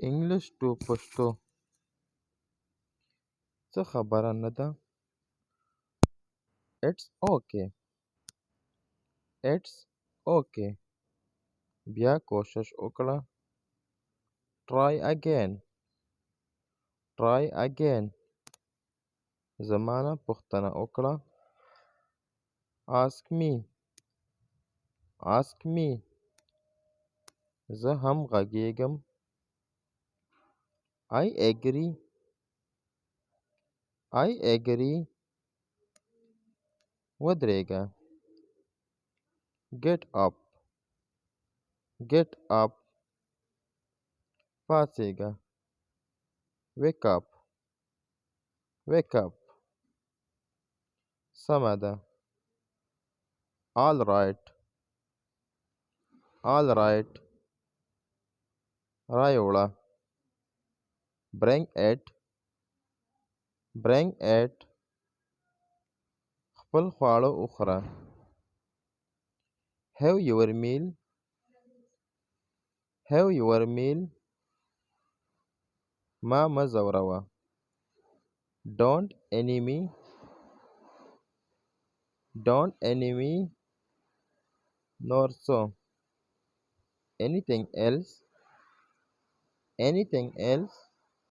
English to Pashto څه خبره نه ده. It's okay. It's okay. بیا کوشش وکړه. Try again. Try again. زمانه پوښتنه وکړه. Ask me. Ask me. زه هم غږیږم. I agree. I agree. ودرېږه. Get up. Get up. پاڅېږه. Wake up. Wake up. سمه ده. All right. All right. رايوړه. Bring it. Bring it. خپل خواړه وخوره. Have your meal. Have your meal. ما مه ځوروه. Don't enemy. Don't enemy. نور څه. Anything else. Anything else.